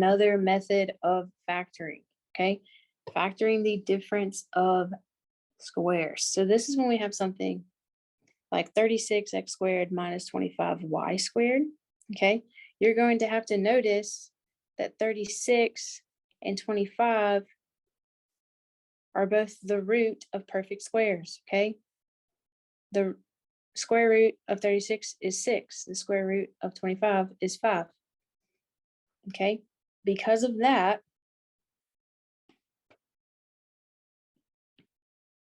another method of factoring, okay? Factoring the difference of squares. So this is when we have something like 36x squared minus 25y squared, okay? You're going to have to notice that 36 and 25 are both the root of perfect squares, okay? The square root of 36 is 6. The square root of 25 is 5, okay? Because of that,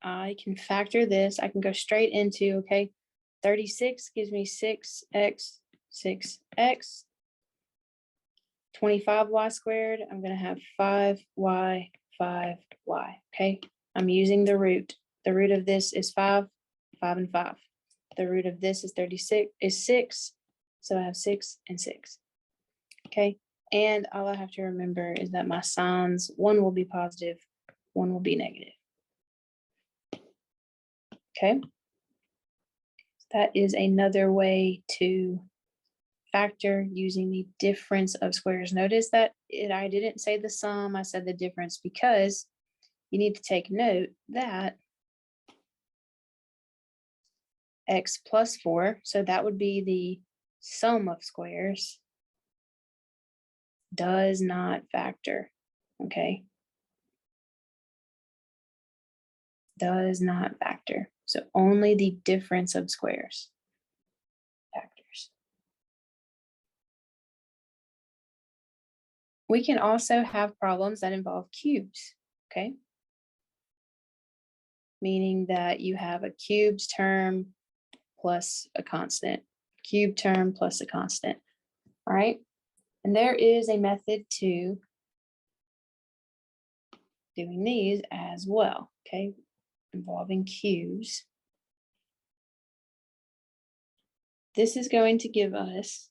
I can factor this. I can go straight into, okay, 36 gives me 6x, 6x. 25y squared, I'm going to have 5y, 5y, okay? I'm using the root. The root of this is 5, 5 and 5. The root of this is 36, is 6, so I have 6 and 6, okay? And all I have to remember is that my signs, one will be positive, one will be negative, okay? That is another way to factor using the difference of squares. Notice that I didn't say the sum, I said the difference, because you need to take note that x plus 4, so that would be the sum of squares, does not factor, okay? Does not factor. So only the difference of squares factors. We can also have problems that involve cubes, okay? Meaning that you have a cubed term plus a constant, cube term plus a constant, all right? And there is a method to doing these as well, okay? Involving cubes. This is going to give us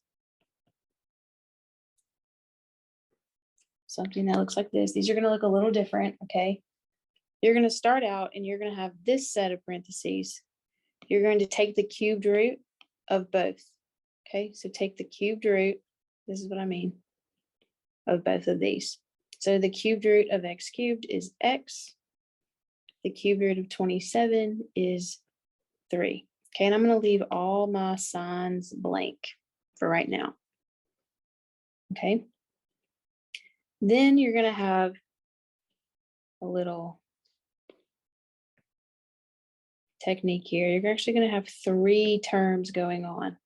something that looks like this. These are gonna look a little different, okay? You're gonna start out and you're gonna have this set of parentheses. You're going to take the cubed root of both, okay? So take the cubed root, this is what I mean, of both of these. So the cubed root of x cubed is x. The cubed root of 27 is 3. Okay, and I'm going to leave all my signs blank for right now. Okay. Then you're going to have a little technique here. You're actually going to have 3 terms going on.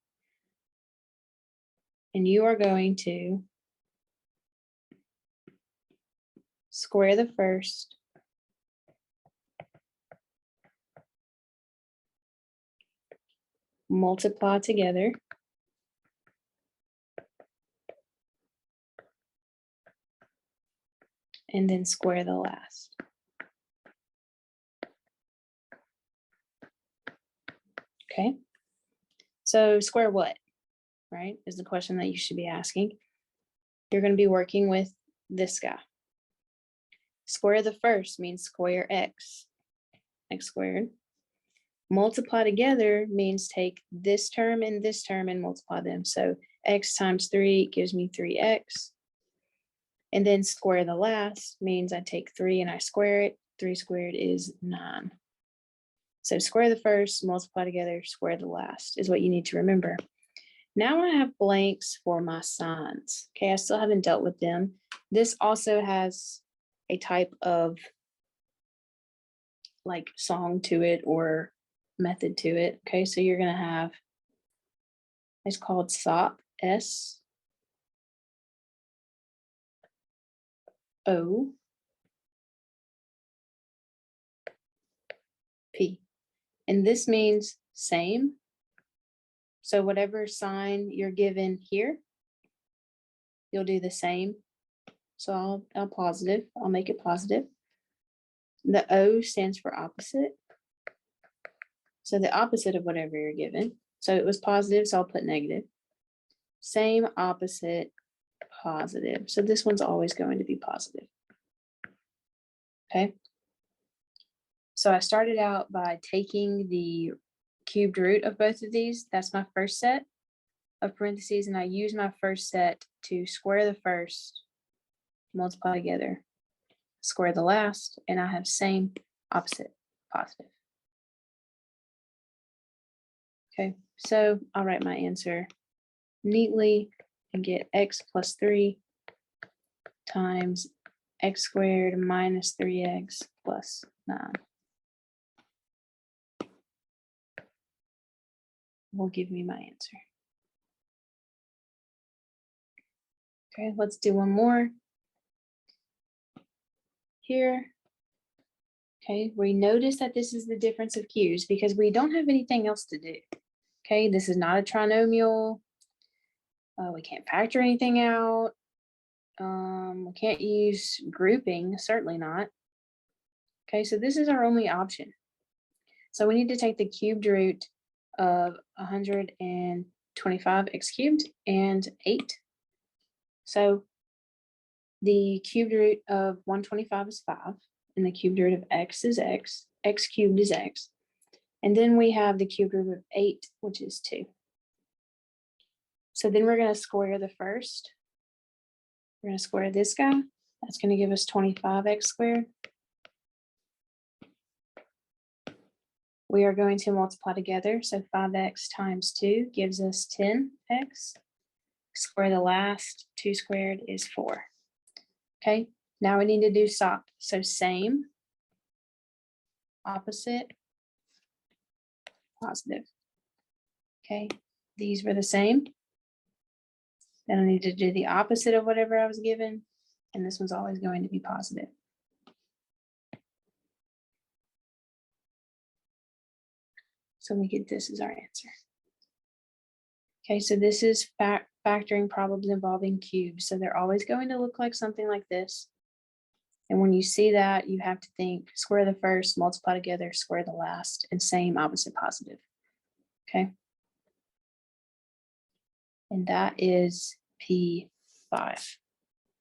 And you are going to square the first, multiply together, and then square the last. Okay, so square what, right, is the question that you should be asking. You're going to be working with this guy. Square the first means square x, x squared. Multiply together means take this term and multiply them. So x times 3 gives me 3x. And then square the last means I take 3 and I square it. 3 squared is 9. So square the first, multiply together, square the last is what you need to remember. Now I have blanks for my signs. Okay, I still haven't dealt with them. This also has a type of like song to it or method to it. Okay, so you're going to have, it's called SOP, S O P. And this means same. So whatever sign you're given here, you'll do the same. So I'll positive, I'll make it positive. The O stands for opposite. So the opposite of whatever you're given. So it was positive, so I'll put negative. Same, opposite, positive. So this one's always going to be positive. Okay. So I started out by taking the cubed root of both of these. That's my first set of parentheses. And I use my first set to square the first, multiply together, square the last, and I have same, opposite, positive. Okay, so I'll write my answer neatly and get x plus 3 times x squared minus 3x plus 9. Will give me my answer. Okay, let's do one more. Here, okay, we notice that this is the difference of cubes because we don't have anything else to do. Okay, this is not a trinomial. We can't factor anything out. We can't use grouping, certainly not. Okay, so this is our only option. So we need to take the cubed root of 125 x cubed and 8. So the cubed root of 125 is 5, and the cubed root of x is x cubed is x. And then we have the cubed root of 8, which is 2. So then we're going to square the first. We're going to square this guy. That's going to give us 25x squared. We are going to multiply together. So 5x times 2 gives us 10x. Square the last, 2 squared is 4. Okay, now we need to do SOP. So same, opposite, positive. Okay, these were the same. Then I need to do the opposite of whatever I was given. And this one's always going to be positive. So we get this as our answer. Okay, so this is factoring problems involving cubes. So they're always going to look like something like this. And when you see that, you have to think square the first, multiply together, square the last, and same, opposite, positive. Okay. And that is P5.